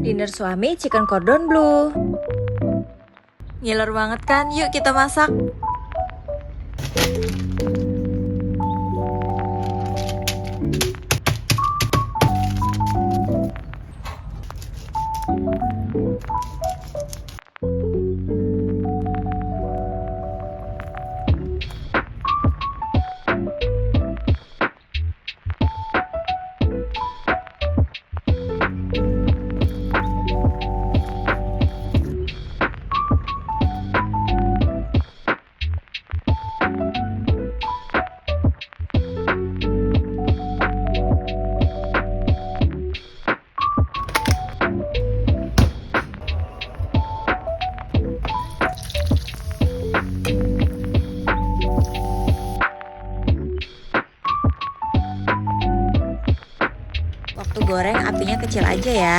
Dinner suami chicken cordon bleu. Ngiler banget kan? Yuk kita masak. Waktu goreng apinya kecil aja ya.